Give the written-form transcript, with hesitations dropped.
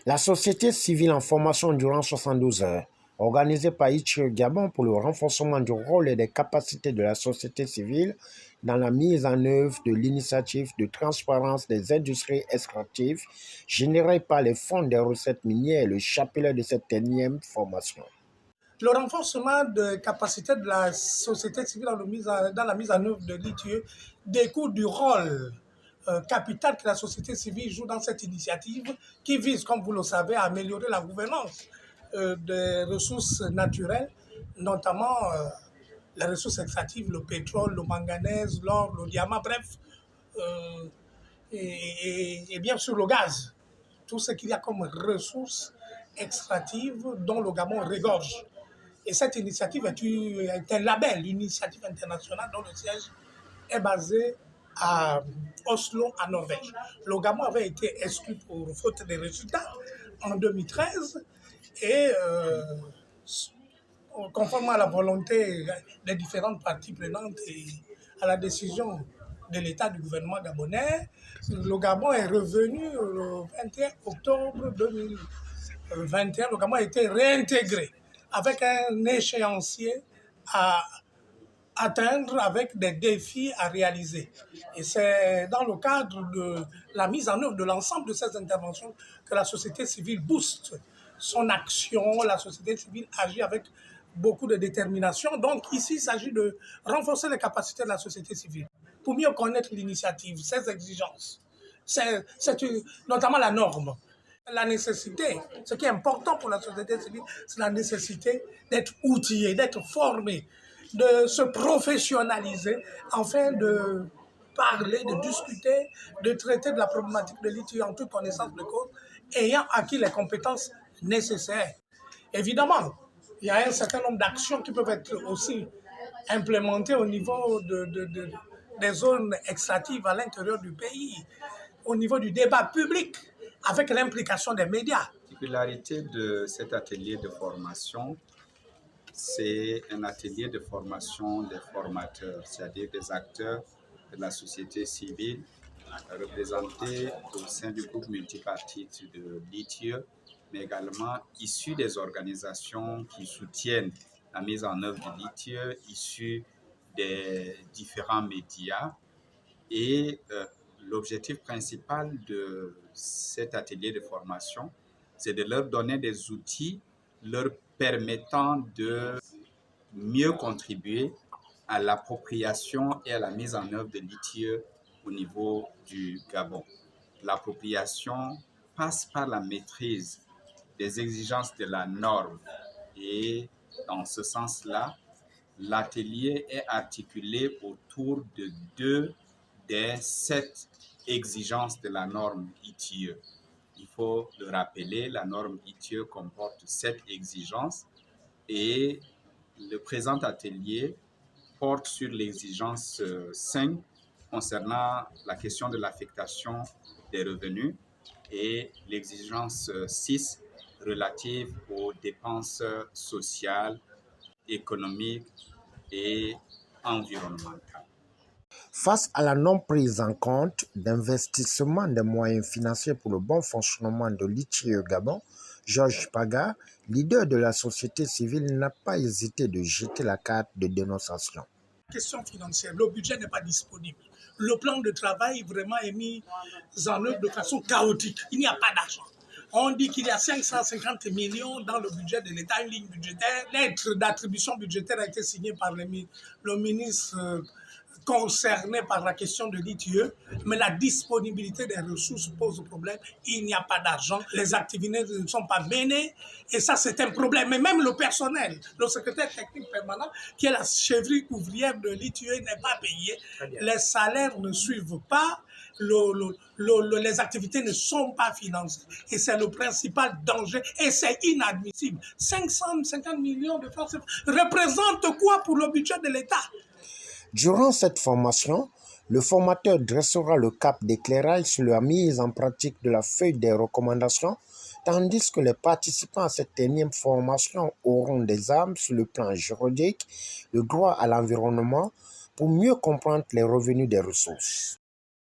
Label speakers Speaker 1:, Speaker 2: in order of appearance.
Speaker 1: La société civile en formation durant 72 heures, organisée par ITIE Gabon pour le renforcement du rôle et des capacités de la société civile dans la mise en œuvre de l'initiative de transparence des industries extractives générée par les fonds des recettes minières, le chapelet de cette énième formation.
Speaker 2: Le renforcement des capacités de la société civile dans la mise en œuvre de l'ITIE découle du rôle capital que la société civile joue dans cette initiative qui vise, comme vous le savez, à améliorer la gouvernance des ressources naturelles, notamment les ressources extractives, le pétrole, le manganèse, l'or, le diamant, bref, et bien sûr le gaz. Tout ce qu'il y a comme ressources extractives dont le Gabon regorge. Et cette initiative est un label, une initiative internationale dont le siège est basé à Oslo, en Norvège. Le Gabon avait été exclu pour faute de résultats en 2013 et conformément à la volonté des différentes parties prenantes et à la décision de l'État du gouvernement gabonais, le Gabon est revenu le 21 octobre 2021. Le Gabon a été réintégré avec un échéancier à atteindre, avec des défis à réaliser. Et c'est dans le cadre de la mise en œuvre de l'ensemble de ces interventions que la société civile booste son action, la société civile agit avec beaucoup de détermination. Donc ici, il s'agit de renforcer les capacités de la société civile pour mieux connaître l'initiative, ses exigences, notamment la norme. La nécessité, ce qui est important pour la société civile, c'est la nécessité d'être outillé, d'être formé, de se professionnaliser afin de parler, de discuter, de traiter de la problématique de l'ITIE en toute connaissance de cause, ayant acquis les compétences nécessaires. Évidemment, il y a un certain nombre d'actions qui peuvent être aussi implémentées au niveau des zones extractives à l'intérieur du pays, au niveau du débat public, avec l'implication des médias.
Speaker 3: La particularité de cet atelier de formation, c'est un atelier de formation des formateurs, c'est-à-dire des acteurs de la société civile représentés au sein du groupe multipartite de l'ITIE, mais également issus des organisations qui soutiennent la mise en œuvre de l'ITIE, issus des différents médias. Et l'objectif principal de cet atelier de formation, c'est de leur donner des outils leur permettant de mieux contribuer à l'appropriation et à la mise en œuvre de l'ITIE au niveau du Gabon. L'appropriation passe par la maîtrise des exigences de la norme et dans ce sens-là, l'atelier est articulé autour de 2 des 7 exigences de la norme ITIE. Il faut le rappeler, la norme ITIE comporte 7 exigences et le présent atelier porte sur l'exigence 5 concernant la question de l'affectation des revenus et l'exigence 6 relative aux dépenses sociales, économiques et environnementales.
Speaker 1: Face à la non-prise en compte d'investissement des moyens financiers pour le bon fonctionnement de l'ITIE Gabon, Georges Paga, leader de la société civile, n'a pas hésité de jeter la carte de dénonciation.
Speaker 2: Question financière, le budget n'est pas disponible. Le plan de travail vraiment est mis en œuvre de façon chaotique. Il n'y a pas d'argent. On dit qu'il y a 550 millions dans le budget de l'État, une ligne budgétaire. Lettre d'attribution budgétaire a été signée par le ministre concerné par la question de l'ITIE, mais la disponibilité des ressources pose problème. Il n'y a pas d'argent, les activités ne sont pas menées, et ça c'est un problème. Mais même le personnel, le secrétaire technique permanent, qui est la cheville ouvrière de l'ITIE, n'est pas payé. Les salaires ne suivent pas. Les activités ne sont pas financées. Et c'est le principal danger. Et c'est inadmissible. 550 millions de francs représentent quoi pour le budget de l'État?
Speaker 1: Durant cette formation, le formateur dressera le cap d'éclairage sur la mise en pratique de la feuille des recommandations, tandis que les participants à cette énième formation auront des armes sur le plan juridique, le droit à l'environnement, pour mieux comprendre les revenus des ressources.